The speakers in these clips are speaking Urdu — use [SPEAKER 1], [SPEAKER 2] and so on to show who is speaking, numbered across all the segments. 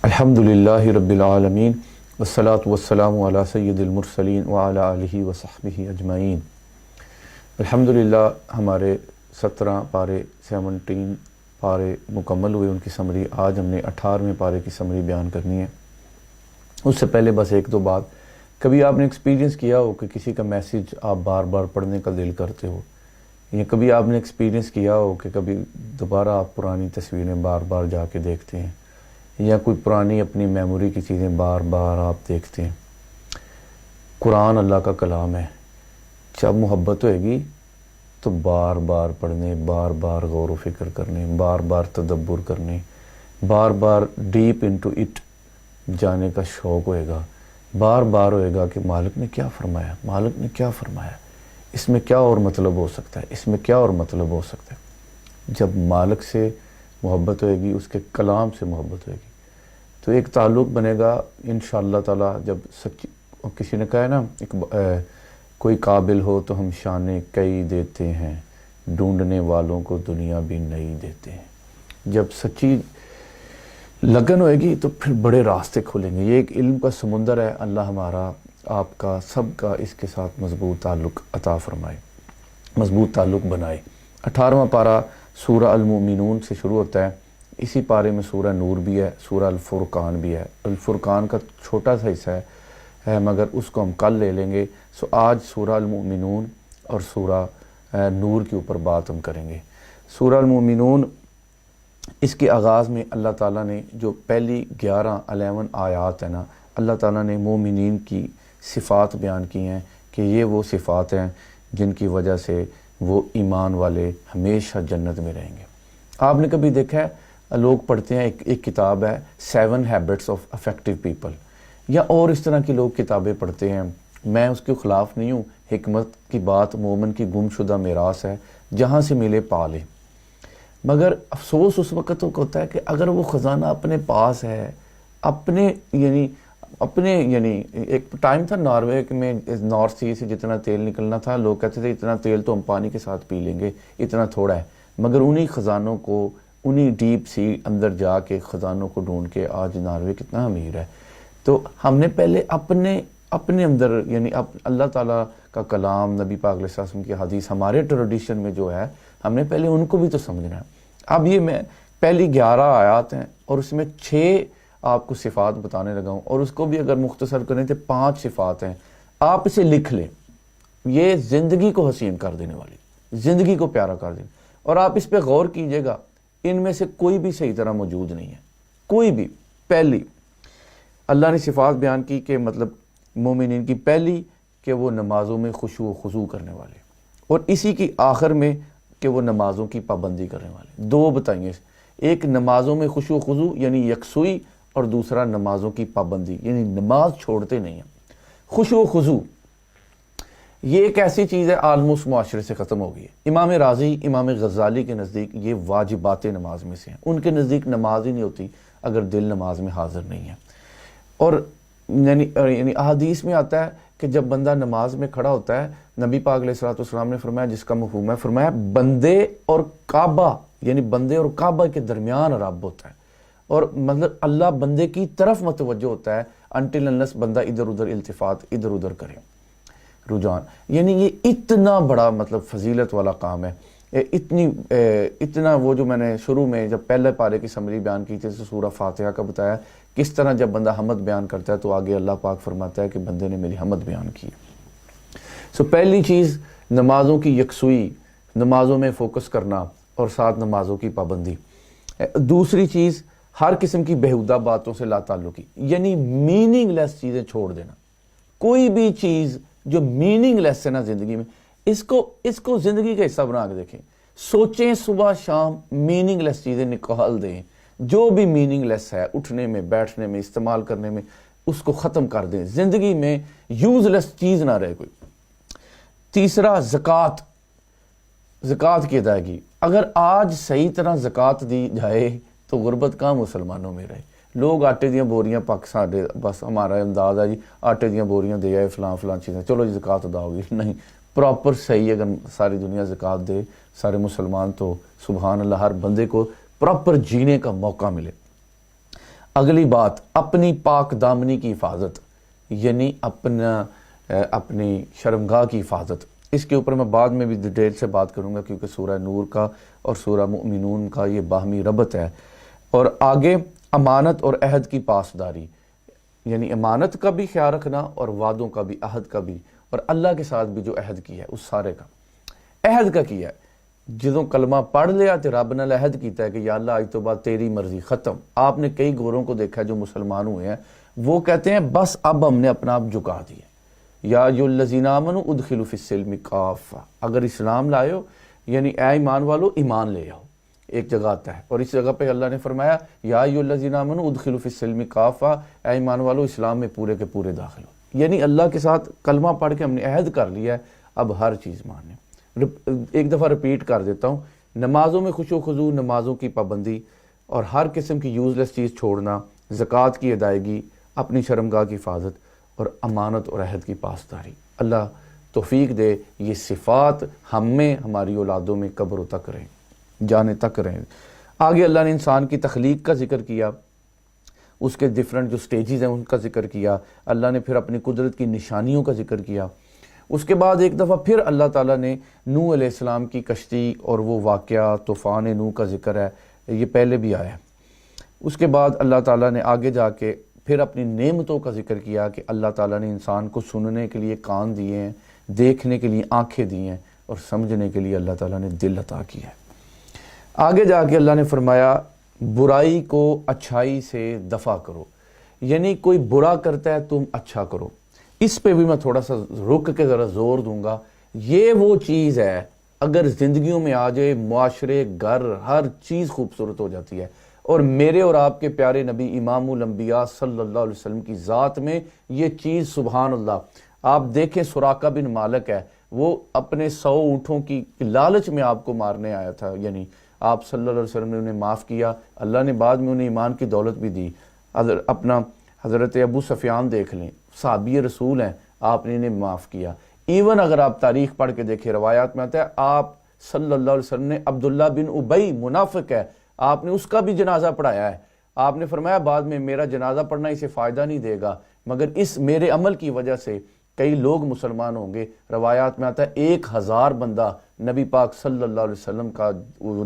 [SPEAKER 1] الحمدللہ رب العالمین والصلاة والسلام علی سید المرسلین وعلی آلہ وصحبہ اجمعین۔ الحمدللہ ہمارے 17 پارے 17 پارے مکمل ہوئے، ان کی سمری آج ہم نے 18ویں پارے کی سمری بیان کرنی ہے۔ اس سے پہلے بس ایک دو بات، کبھی آپ نے ایکسپیرینس کیا ہو کہ کسی کا میسیج آپ بار بار پڑھنے کا دل کرتے ہو، یا کبھی آپ نے ایکسپیرینس کیا ہو کہ کبھی دوبارہ آپ پرانی تصویریں بار بار جا کے دیکھتے ہیں، یا کوئی پرانی اپنی میموری کی چیزیں بار بار آپ دیکھتے ہیں۔ قرآن اللہ کا کلام ہے، جب محبت ہوئے گی تو بار بار پڑھنے، بار بار غور و فکر کرنے، بار بار تدبر کرنے، بار بار ڈیپ انٹو اٹ جانے کا شوق ہوئے گا، بار بار ہوئے گا کہ مالک نے کیا فرمایا، مالک نے کیا فرمایا، اس میں کیا اور مطلب ہو سکتا ہے، اس میں کیا اور مطلب ہو سکتا ہے۔ جب مالک سے محبت ہوئے گی، اس کے کلام سے محبت ہوئے گی، تو ایک تعلق بنے گا انشاءاللہ تعالی۔ جب سچی، کسی نے کہا ہے نا، کوئی قابل ہو تو ہم شانے کئی دیتے ہیں، ڈھونڈنے والوں کو دنیا بھی نہیں دیتے ہیں۔ جب سچی لگن ہوئے گی تو پھر بڑے راستے کھلیں گے۔ یہ ایک علم کا سمندر ہے، اللہ ہمارا، آپ کا، سب کا اس کے ساتھ مضبوط تعلق عطا فرمائے، مضبوط تعلق بنائے۔ 18واں پارہ سورہ المؤمنون سے شروع ہوتا ہے۔ اسی پارے میں سورہ نور بھی ہے، سورہ الفرقان بھی ہے۔ الفرقان کا چھوٹا سا حصہ ہے مگر اس کو ہم کل لے لیں گے۔ آج سورہ المؤمنون اور سورہ نور کے اوپر بات ہم کریں گے۔ سورہ المؤمنون، اس کے آغاز میں اللہ تعالیٰ نے جو پہلی 11 آیات ہیں نا، اللہ تعالیٰ نے مومنین کی صفات بیان کی ہیں کہ یہ وہ صفات ہیں جن کی وجہ سے وہ ایمان والے ہمیشہ جنت میں رہیں گے۔ آپ نے کبھی دیکھا ہے لوگ پڑھتے ہیں، ایک کتاب ہے 7 Habits of Effective People، یا اور اس طرح کی لوگ کتابیں پڑھتے ہیں۔ میں اس کے خلاف نہیں ہوں، حکمت کی بات مومن کی گم شدہ میراث ہے، جہاں سے ملے پا لے۔ مگر افسوس اس وقت ہوتا ہے کہ اگر وہ خزانہ اپنے پاس ہے، اپنے ایک ٹائم تھا ناروے میں، نارتھ سی سے جتنا تیل نکلنا تھا، لوگ کہتے تھے اتنا تیل تو ہم پانی کے ساتھ پی لیں گے، اتنا تھوڑا ہے۔ مگر انہی خزانوں کو، انہی ڈیپ سی اندر جا کے خزانوں کو ڈھونڈ کے آج ناروے کتنا امیر ہے۔ تو ہم نے پہلے اپنے اندر، اللہ تعالیٰ کا کلام، نبی پاک علیہ السلام کی حدیث، ہمارے ٹریڈیشن میں جو ہے، ہم نے پہلے ان کو بھی تو سمجھنا ہے۔ اب یہ میں پہلی 11 آیات ہیں اور اس میں 6 آپ کو صفات بتانے لگا ہوں، اور اس کو بھی اگر مختصر کریں تو 5 صفات ہیں۔ آپ اسے لکھ لیں، یہ زندگی کو حسین کر دینے والی، زندگی کو پیارا کر دینے، اور آپ اس پہ غور کیجئے گا، ان میں سے کوئی بھی صحیح طرح موجود نہیں ہے، کوئی بھی۔ پہلی اللہ نے صفات بیان کی کہ مطلب مومنین کی، پہلی کہ وہ نمازوں میں خشوع و خضوع کرنے والے، اور اسی کی آخر میں کہ وہ نمازوں کی پابندی کرنے والے۔ 2 بتائیے، ایک نمازوں میں خشوع و خضوع یعنی یکسوئی، اور دوسرا نمازوں کی پابندی یعنی نماز چھوڑتے نہیں ہیں۔ خشوع و خضوع یہ ایک ایسی چیز ہے آلموسٹ معاشرے سے ختم ہو گئی ہے۔ امام رازی، امام غزالی کے نزدیک یہ واجبات نماز میں سے ہیں۔ ان کے نزدیک نماز ہی نہیں ہوتی اگر دل نماز میں حاضر نہیں ہے۔ اور یعنی احادیث میں آتا ہے کہ جب بندہ نماز میں کھڑا ہوتا ہے، نبی پاک علیہ السلام نے فرمایا، جس کا مفہوم ہے، فرمایا بندے اور کعبہ، یعنی بندے اور کعبہ کے درمیان رب ہوتا ہے، اور مطلب اللہ بندے کی طرف متوجہ ہوتا ہے انٹل انلیس بندہ ادھر ادھر التفات، ادھر ادھر کرے، رجحان۔ یعنی یہ اتنا بڑا مطلب فضیلت والا کام ہے، اتنا وہ جو میں نے شروع میں جب پہلے پارے کی سمری بیان کی تھی تو سورہ فاتحہ کا بتایا، کس طرح جب بندہ حمد بیان کرتا ہے تو آگے اللہ پاک فرماتا ہے کہ بندے نے میری حمد بیان کی۔ پہلی چیز نمازوں کی یکسوئی، نمازوں میں فوکس کرنا، اور ساتھ نمازوں کی پابندی۔ دوسری چیز ہر قسم کی بےہودہ باتوں سے لا تعلقی، یعنی میننگ لیس چیزیں چھوڑ دینا۔ کوئی بھی چیز جو میننگ لیس ہے نا زندگی میں، اس کو زندگی کا حصہ بنا کے دیکھیں۔ سوچیں صبح شام، میننگ لیس چیزیں نکال دیں، جو بھی میننگ لیس ہے اٹھنے میں، بیٹھنے میں، استعمال کرنے میں، اس کو ختم کر دیں۔ زندگی میں یوز لیس چیز نہ رہے کوئی۔ تیسرا زکوٰۃ کی ادائیگی۔ اگر آج صحیح طرح زکوٰۃ دی جائے تو غربت کہاں مسلمانوں میں رہے۔ لوگ آٹے دیاں بوریاں پاکستان، بس ہمارا انداز ہے جی آٹے دیاں بوریاں دے آئے فلاں چیزیں، چلو جی زکوٰۃ ادا ہوگی۔ نہیں، پراپر صحیح اگر ساری دنیا زکوٰۃ دے، سارے مسلمان، تو سبحان اللہ، ہر بندے کو پراپر جینے کا موقع ملے۔ اگلی بات اپنی پاک دامنی کی حفاظت، یعنی اپنی شرمگاہ کی حفاظت۔ اس کے اوپر میں بعد میں بھی ڈیٹیل سے بات کروں گا، کیونکہ سورہ نور کا اور سورہ مؤمنون کا یہ باہمی ربط ہے۔ اور آگے امانت اور عہد کی پاسداری، یعنی امانت کا بھی خیال رکھنا اور وعدوں کا بھی، عہد کا بھی، اور اللہ کے ساتھ بھی جو عہد کیا ہے اس سارے کا۔ عہد کا کیا ہے، جدوں کلمہ پڑھ لیا تو رب نے عہد کیتا ہے کہ یا اللہ آج تو بعد تیری مرضی ختم۔ آپ نے کئی گوروں کو دیکھا ہے جو مسلمان ہوئے ہیں، وہ کہتے ہیں بس اب ہم نے اپنا آپ جھکا دیا، یا ایھا الذین آمنوا ادخلوا فی السلم کافہ، اگر اسلام لائے ہو یعنی اے ایمان والو ایمان لے آؤ، ایک جگہ آتا ہے۔ اور اس جگہ پہ اللہ نے فرمایا یا ایھا الذین آمنوا ادخلوا فی السلم کافہ، اے ایمان والو اسلام میں پورے کے پورے داخل ہو، یعنی اللہ کے ساتھ کلمہ پڑھ کے ہم نے عہد کر لیا ہے اب ہر چیز ماننے۔ ایک دفعہ رپیٹ کر دیتا ہوں، نمازوں میں خشوع و خضوع، نمازوں کی پابندی اور ہر قسم کی یوزلیس چیز چھوڑنا، زکوٰۃ کی ادائیگی، اپنی شرمگاہ کی حفاظت اور امانت اور عہد کی پاسداری۔ اللہ توفیق دے یہ صفات ہم میں، ہماری اولادوں میں قبروں تک رہیں، جانے تک رہیں۔ آگے اللہ نے انسان کی تخلیق کا ذکر کیا، اس کے ڈیفرنٹ جو سٹیجز ہیں ان کا ذکر کیا۔ اللہ نے پھر اپنی قدرت کی نشانیوں کا ذکر کیا۔ اس کے بعد ایک دفعہ پھر اللہ تعالیٰ نے نوح علیہ السلام کی کشتی اور وہ واقعہ طوفان نوح کا ذکر ہے، یہ پہلے بھی آیا ہے۔ اس کے بعد اللہ تعالیٰ نے آگے جا کے پھر اپنی نعمتوں کا ذکر کیا کہ اللہ تعالیٰ نے انسان کو سننے کے لیے کان دیے ہیں، دیکھنے کے لیے آنکھیں دی ہیں، اور سمجھنے کے لیے اللہ تعالیٰ نے دل عطا کیا ہے۔ آگے جا کے اللہ نے فرمایا برائی کو اچھائی سے دفع کرو، یعنی کوئی برا کرتا ہے تم اچھا کرو۔ اس پہ بھی میں تھوڑا سا رک کے ذرا زور دوں گا۔ یہ وہ چیز ہے اگر زندگیوں میں آ جائے، معاشرے، گھر، ہر چیز خوبصورت ہو جاتی ہے۔ اور میرے اور آپ کے پیارے نبی امام الانبیاء صلی اللہ علیہ وسلم کی ذات میں یہ چیز سبحان اللہ۔ آپ دیکھیں سراقہ بن مالک ہے، وہ اپنے 100 اونٹوں کی لالچ میں آپ کو مارنے آیا تھا، یعنی آپ صلی اللہ علیہ وسلم نے انہیں معاف کیا، اللہ نے بعد میں انہیں ایمان کی دولت بھی دی۔ اپنا حضرت ابو سفیان دیکھ لیں، صحابی رسول ہیں، آپ نے انہیں معاف کیا۔ ایون اگر آپ تاریخ پڑھ کے دیکھیں، روایات میں آتا ہے آپ صلی اللہ علیہ وسلم نے عبداللہ بن ابی منافق ہے، آپ نے اس کا بھی جنازہ پڑھایا ہے۔ آپ نے فرمایا بعد میں میرا جنازہ پڑھنا اسے فائدہ نہیں دے گا، مگر اس میرے عمل کی وجہ سے کئی لوگ مسلمان ہوں گے۔ روایات میں آتا ہے 1000 بندہ نبی پاک صلی اللہ علیہ وسلم کا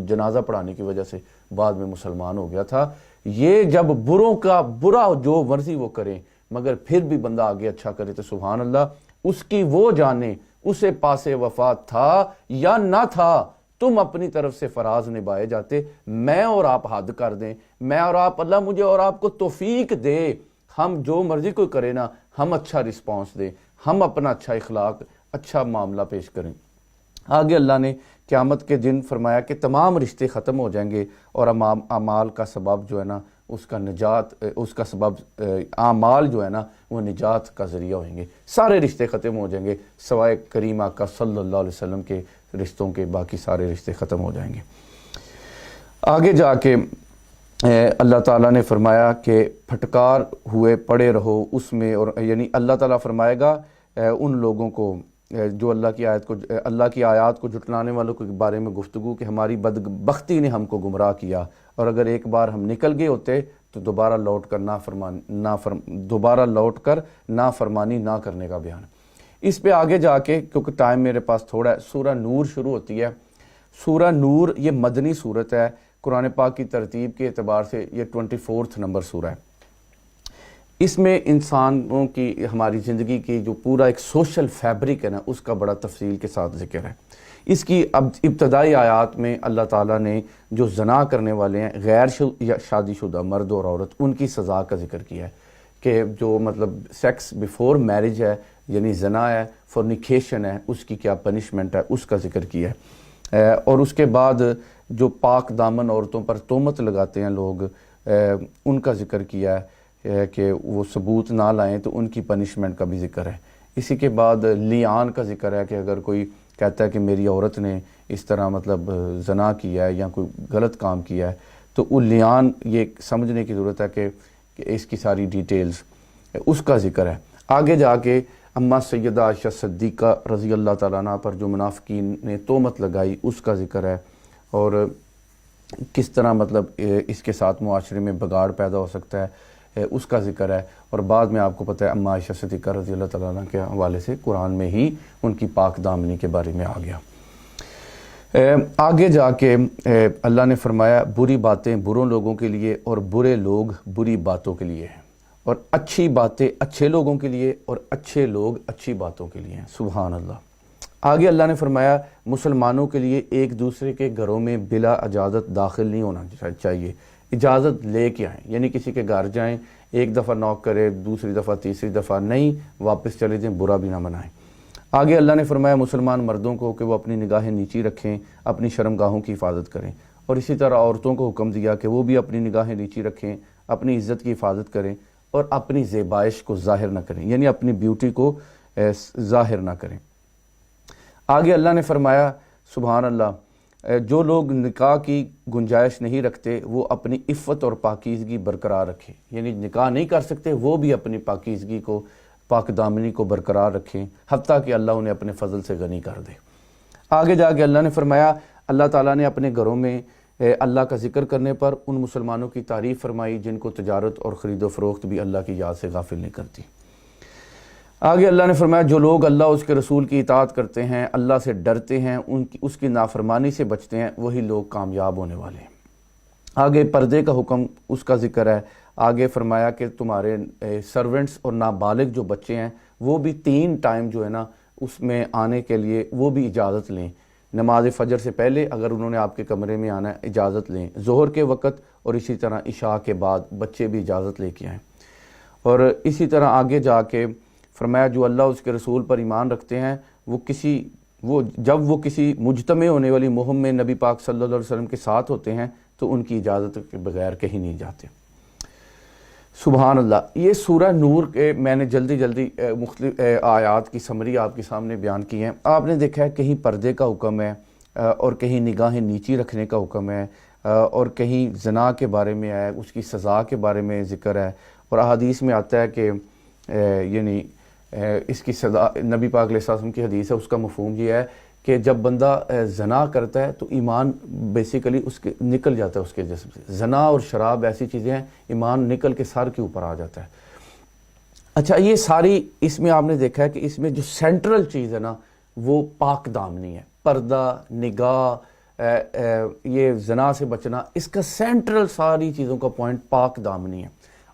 [SPEAKER 1] جنازہ پڑھانے کی وجہ سے بعد میں مسلمان ہو گیا تھا۔ یہ جب بروں کا برا جو مرضی وہ کریں، مگر پھر بھی بندہ آگے اچھا کرے تو سبحان اللہ، اس کی وہ جانے اسے پاس وفات تھا یا نہ تھا، تم اپنی طرف سے فراز نبھائے جاتے، میں اور آپ حد کر دیں، میں اور آپ، اللہ مجھے اور آپ کو توفیق دے، ہم جو مرضی کوئی کرے نا، ہم اچھا رسپانس دیں، ہم اپنا اچھا اخلاق، اچھا معاملہ پیش کریں۔ آگے اللہ نے قیامت کے دن فرمایا کہ تمام رشتے ختم ہو جائیں گے، اور اعمال کا سبب جو ہے نا اس کا نجات، اس کا سبب اعمال جو ہے نا وہ نجات کا ذریعہ ہوئیں گے۔ سارے رشتے ختم ہو جائیں گے سوائے کریم آقا صلی اللہ علیہ وسلم کے رشتوں کے، باقی سارے رشتے ختم ہو جائیں گے۔ آگے جا کے اللہ تعالیٰ نے فرمایا کہ پھٹکار ہوئے پڑے رہو اس میں، اور یعنی اللہ تعالیٰ فرمائے گا ان لوگوں کو جو اللہ کی آیات کو جھٹلانے والوں کے بارے میں گفتگو کہ ہماری بدبختی نے ہم کو گمراہ کیا، اور اگر ایک بار ہم نکل گئے ہوتے تو دوبارہ لوٹ کر نافرمانی نہ کرنے کا بیان۔ اس پہ آگے جا کے کیونکہ ٹائم میرے پاس تھوڑا ہے، سورہ نور شروع ہوتی ہے۔ سورہ نور یہ مدنی صورت ہے، قرآن پاک کی ترتیب کے اعتبار سے یہ 24 نمبر سورہ ہے۔ اس میں انسانوں کی، ہماری زندگی کی جو پورا ایک سوشل فیبرک ہے نا، اس کا بڑا تفصیل کے ساتھ ذکر ہے۔ اس کی ابتدائی آیات میں اللہ تعالیٰ نے جو زنا کرنے والے ہیں، غیر شادی شدہ مرد اور عورت، ان کی سزا کا ذکر کیا ہے کہ جو مطلب سیکس بیفور میرج ہے، یعنی زنا ہے، فورنیکیشن ہے، اس کی کیا پنشمنٹ ہے، اس کا ذکر کیا ہے۔ اور اس کے بعد جو پاک دامن عورتوں پر تہمت لگاتے ہیں لوگ، ان کا ذکر کیا ہے کہ وہ ثبوت نہ لائیں تو ان کی پنشمنٹ کا بھی ذکر ہے۔ اسی کے بعد لیان کا ذکر ہے کہ اگر کوئی کہتا ہے کہ میری عورت نے اس طرح مطلب زنا کیا ہے یا کوئی غلط کام کیا ہے، تو وہ لیان، یہ سمجھنے کی ضرورت ہے کہ اس کی ساری ڈیٹیلز، اس کا ذکر ہے۔ آگے جا کے اماں سیدہ عائشہ صدیقہ رضی اللہ تعالیٰ عنہ پر جو منافقین نے تہمت لگائی، اس کا ذکر ہے۔ اور کس طرح مطلب اس کے ساتھ معاشرے میں بگاڑ پیدا ہو سکتا ہے، اس کا ذکر ہے۔ اور بعد میں آپ کو پتہ ہے اما عائشہ صدیقہ رضی اللہ تعالیٰ عنہ کے حوالے سے قرآن میں ہی ان کی پاک دامنی کے بارے میں آ گیا۔ آگے جا کے اللہ نے فرمایا بری باتیں بروں لوگوں کے لیے اور برے لوگ بری باتوں کے لیے ہیں، اور اچھی باتیں اچھے لوگوں کے لیے اور اچھے لوگ اچھی باتوں کے لیے ہیں۔ سبحان اللہ۔ آگے اللہ نے فرمایا مسلمانوں کے لیے ایک دوسرے کے گھروں میں بلا اجازت داخل نہیں ہونا چاہیے، اجازت لے کے آئیں، یعنی کسی کے گھر جائیں، ایک دفعہ نوک کرے، دوسری دفعہ تیسری دفعہ نہیں، واپس چلے جائیں، برا بھی نہ منائیں۔ آگے اللہ نے فرمایا مسلمان مردوں کو کہ وہ اپنی نگاہیں نیچی رکھیں، اپنی شرمگاہوں کی حفاظت کریں، اور اسی طرح عورتوں کو حکم دیا کہ وہ بھی اپنی نگاہیں نیچی رکھیں، اپنی عزت کی حفاظت کریں اور اپنی زیبائش کو ظاہر نہ کریں، یعنی اپنی بیوٹی کو ظاہر نہ کریں۔ آگے اللہ نے فرمایا سبحان اللہ، جو لوگ نکاح کی گنجائش نہیں رکھتے وہ اپنی عفت اور پاکیزگی برقرار رکھیں، یعنی نکاح نہیں کر سکتے وہ بھی اپنی پاکیزگی کو، پاک دامنی کو برقرار رکھیں، حتیٰ کہ اللہ انہیں اپنے فضل سے غنی کر دے۔ آگے جا کے اللہ نے فرمایا اللہ تعالیٰ نے اپنے گھروں میں اللہ کا ذکر کرنے پر ان مسلمانوں کی تعریف فرمائی جن کو تجارت اور خرید و فروخت بھی اللہ کی یاد سے غافل نہیں کرتی۔ آگے اللہ نے فرمایا جو لوگ اللہ اس کے رسول کی اطاعت کرتے ہیں، اللہ سے ڈرتے ہیں، اس کی نافرمانی سے بچتے ہیں، وہی لوگ کامیاب ہونے والے ہیں۔ آگے پردے کا حکم اس کا ذکر ہے۔ آگے فرمایا کہ تمہارے سرونٹس اور نابالغ جو بچے ہیں وہ بھی 3 ٹائم جو ہے نا اس میں آنے کے لیے وہ بھی اجازت لیں، نماز فجر سے پہلے اگر انہوں نے آپ کے کمرے میں آنا ہے اجازت لیں، ظہر کے وقت، اور اسی طرح عشاء کے بعد بچے بھی اجازت لے کے آئیں۔ اور اسی طرح آگے جا کے فرمایا جو اللہ اس کے رسول پر ایمان رکھتے ہیں جب وہ کسی مجتمع ہونے والی مہم میں نبی پاک صلی اللہ علیہ وسلم کے ساتھ ہوتے ہیں تو ان کی اجازت کے بغیر کہیں نہیں جاتے۔ سبحان اللہ۔ یہ سورہ نور کے میں نے جلدی مختلف آیات کی سمری آپ کے سامنے بیان کی ہیں۔ آپ نے دیکھا ہے کہیں پردے کا حکم ہے اور کہیں نگاہیں نیچی رکھنے کا حکم ہے، اور کہیں زنا کے بارے میں ہے، اس کی سزا کے بارے میں ذکر ہے، اور احادیث میں آتا ہے کہ یعنی اس کی سزا، نبی پاک علیہ السلام کی حدیث ہے، اس کا مفہوم یہ ہے کہ جب بندہ زنا کرتا ہے تو ایمان بیسیکلی اس کے نکل جاتا ہے اس کے جسم سے۔ زنا اور شراب ایسی چیزیں ہیں ایمان نکل کے سر کے اوپر آ جاتا ہے۔ اچھا یہ ساری اس میں آپ نے دیکھا ہے کہ اس میں جو سینٹرل چیز ہے نا وہ پاک دامنی ہے، پردہ، نگاہ، یہ زنا سے بچنا، اس کا سینٹرل ساری چیزوں کا پوائنٹ پاک دامنی ہے۔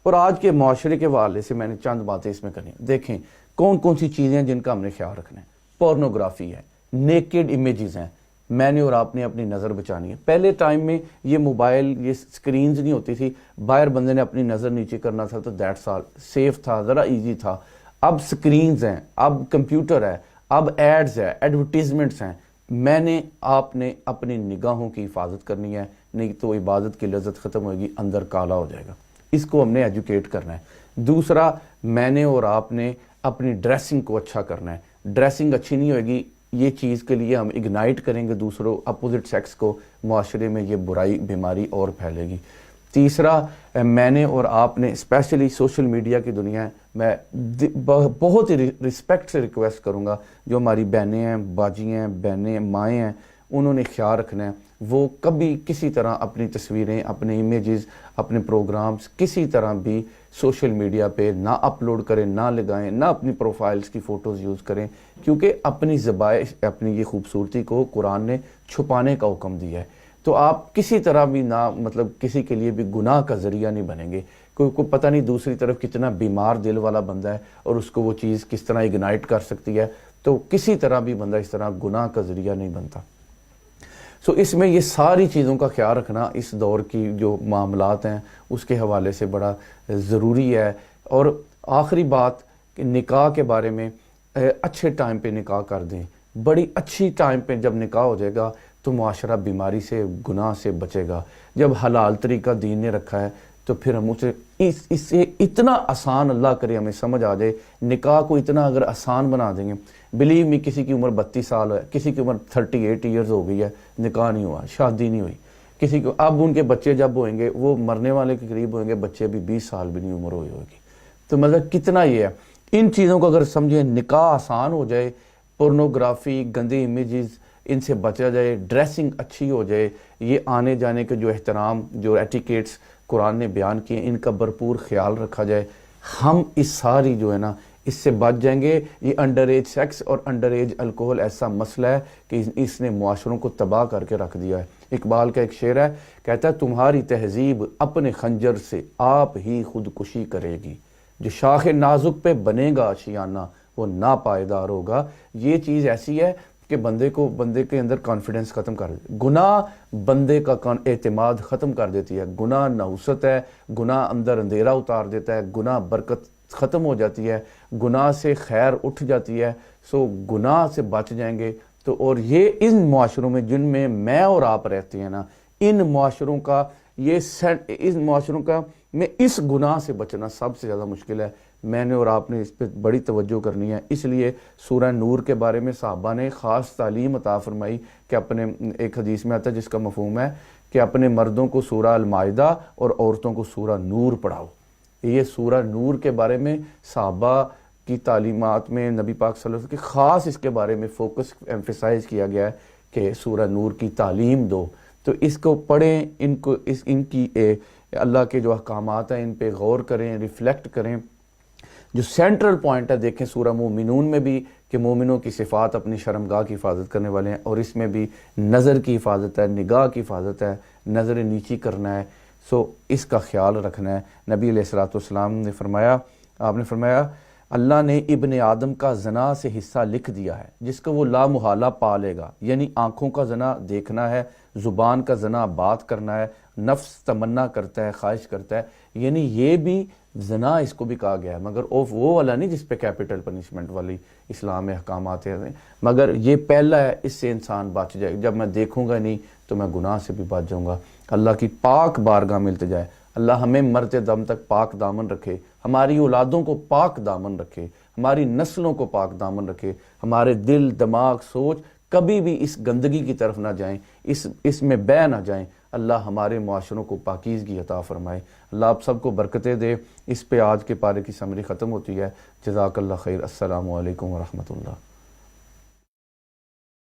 [SPEAKER 1] اور آج کے معاشرے کے حوالے سے میں نے چند باتیں اس میں کریں۔ دیکھیں کون کون سی چیزیں ہیں جن کا ہم نے خیال رکھنا ہے۔ پورنوگرافی ہے، نیکڈ امیجز ہیں، میں نے اور آپ نے اپنی نظر بچانی ہے۔ پہلے ٹائم میں یہ موبائل، یہ سکرینز نہیں ہوتی تھی، باہر بندے نے اپنی نظر نیچے کرنا تھا تو دیٹس آل، سیف تھا، ذرا ایزی تھا۔ اب سکرینز ہیں، اب کمپیوٹر ہے، اب ایڈز ہے، ایڈورٹیزمنٹس ہیں۔ میں نے آپ نے اپنی نگاہوں کی حفاظت کرنی ہے، نہیں تو عبادت کی لذت ختم ہوئے گی، اندر کالا ہو جائے گا۔ اس کو ہم نے ایجوکیٹ کرنا ہے۔ دوسرا، میں نے اور آپ نے اپنی ڈریسنگ کو اچھا کرنا ہے۔ ڈریسنگ اچھی نہیں ہوئے گی، یہ چیز کے لیے ہم اگنائٹ کریں گے دوسروں اپوزٹ سیکس کو، معاشرے میں یہ برائی بیماری اور پھیلے گی۔ تیسرا، میں نے اور آپ نے اسپیشلی سوشل میڈیا کی دنیا ہے، میں بہت ہی رسپیکٹ سے ریکویسٹ کروں گا جو ہماری بہنیں ہیں، باجی ہیں، بہنیں، مائیں ہیں، انہوں نے خیال رکھنا ہے وہ کبھی کسی طرح اپنی تصویریں، اپنے امیجز، اپنے پروگرامز کسی طرح بھی سوشل میڈیا پہ نہ اپلوڈ کریں، نہ لگائیں، نہ اپنی پروفائلز کی فوٹوز یوز کریں، کیونکہ اپنی زبائش، اپنی یہ خوبصورتی کو قرآن نے چھپانے کا حکم دیا ہے۔ تو آپ کسی طرح بھی نہ مطلب کسی کے لیے بھی گناہ کا ذریعہ نہیں بنیں گے، کوئی پتہ نہیں دوسری طرف کتنا بیمار دل والا بندہ ہے اور اس کو وہ چیز کس طرح اگنائٹ کر سکتی ہے، تو کسی طرح بھی بندہ اس طرح گناہ کا ذریعہ نہیں بنتا۔ اس میں یہ ساری چیزوں کا خیال رکھنا اس دور کی جو معاملات ہیں اس کے حوالے سے بڑا ضروری ہے۔ اور آخری بات کہ نکاح کے بارے میں، اچھے ٹائم پہ نکاح کر دیں، بڑی اچھی ٹائم پہ جب نکاح ہو جائے گا تو معاشرہ بیماری سے، گناہ سے بچے گا۔ جب حلال طریقہ دین نے رکھا ہے تو پھر ہم اس سے اتنا آسان، اللہ کرے ہمیں سمجھ آ جائے، نکاح کو اتنا اگر آسان بنا دیں گے، بلیو می، کسی کی عمر 32 سال ہے، کسی کی عمر 38 ایئرز ہو گئی ہے، نکاح نہیں ہوا، شادی نہیں ہوئی، کسی کو اب ان کے بچے جب ہوئیں گے وہ مرنے والے کے قریب ہوئیں گے، بچے ابھی 20 سال بھی نہیں عمر ہوئی ہوگی۔ تو مطلب کتنا یہ ہے، ان چیزوں کو اگر سمجھیں، نکاح آسان ہو جائے، پورنوگرافی، گندے امیجز، ان سے بچا جائے، ڈریسنگ اچھی ہو جائے، یہ آنے جانے کے جو احترام، جو ایٹیکیٹس قرآن نے بیان کیے، ان کا بھرپور خیال رکھا جائے، ہم اس ساری جو ہے نا اس سے بچ جائیں گے۔ یہ انڈر ایج سیکس اور انڈر ایج الکوہل ایسا مسئلہ ہے کہ اس نے معاشروں کو تباہ کر کے رکھ دیا ہے۔ اقبال کا ایک شعر ہے، کہتا ہے تمہاری تہذیب اپنے خنجر سے آپ ہی خودکشی کرے گی، جو شاخ نازک پہ بنے گا آشیانہ وہ ناپائیدار ہوگا۔ یہ چیز ایسی ہے کہ بندے کے اندر کانفیڈنس ختم کر دیتی، گناہ بندے کا اعتماد ختم کر دیتی ہے، گناہ نحوست ہے، گناہ اندر اندھیرا اتار دیتا ہے، گناہ برکت ختم ہو جاتی ہے، گناہ سے خیر اٹھ جاتی ہے۔ سو گناہ سے بچ جائیں گے تو، اور یہ ان معاشروں میں جن میں میں اور آپ رہتے ہیں نا، ان معاشروں کا میں اس گناہ سے بچنا سب سے زیادہ مشکل ہے۔ میں نے اور آپ نے اس پہ بڑی توجہ کرنی ہے، اس لیے سورہ نور کے بارے میں صحابہ نے خاص تعلیم عطا فرمائی کہ اپنے، ایک حدیث میں آتا ہے جس کا مفہوم ہے کہ اپنے مردوں کو سورہ المائدہ اور عورتوں کو سورہ نور پڑھاؤ۔ یہ سورہ نور کے بارے میں صحابہ کی تعلیمات میں نبی پاک صلی اللہ علیہ وسلم کی خاص اس کے بارے میں فوکس ایمفیسائز کیا گیا ہے کہ سورہ نور کی تعلیم دو، تو اس کو پڑھیں، ان کی اللہ کے جو احکامات ہیں ان پہ غور کریں، ریفلیکٹ کریں۔ جو سینٹرل پوائنٹ ہے دیکھیں سورہ مومنون میں بھی کہ مومنوں کی صفات اپنی شرمگاہ کی حفاظت کرنے والے ہیں، اور اس میں بھی نظر کی حفاظت ہے، نگاہ کی حفاظت ہے، نظر نیچی کرنا ہے، سو اس کا خیال رکھنا ہے۔ نبی علیہ الصلوۃ والسلام نے فرمایا، آپ نے فرمایا اللہ نے ابن آدم کا زنا سے حصہ لکھ دیا ہے جس کو وہ لا محالہ پا لے گا، یعنی آنکھوں کا زنا دیکھنا ہے، زبان کا زنا بات کرنا ہے، نفس تمنا کرتا ہے، خواہش کرتا ہے، یعنی یہ بھی زنا اس کو بھی کہا گیا ہے، مگر وہ والا نہیں جس پہ کیپٹل پنشمنٹ والی اسلام میں احکامات ہیں، مگر یہ پہلا ہے، اس سے انسان بچ جائے۔ جب میں دیکھوں گا نہیں تو میں گناہ سے بھی بچ جاؤں گا۔ اللہ کی پاک بارگاہ میں التجا ہے، اللہ ہمیں مرتے دم تک پاک دامن رکھے، ہماری اولادوں کو پاک دامن رکھے، ہماری نسلوں کو پاک دامن رکھے، ہمارے دل، دماغ، سوچ کبھی بھی اس گندگی کی طرف نہ جائیں، اس میں بہہ نہ جائیں۔ اللہ ہمارے معاشروں کو پاکیزگی عطا فرمائے۔ اللہ آپ سب کو برکتیں دے۔ اس پہ آج کے پارے کی سمری ختم ہوتی ہے۔ جزاک اللہ خیر۔ السلام علیکم ورحمۃ اللہ۔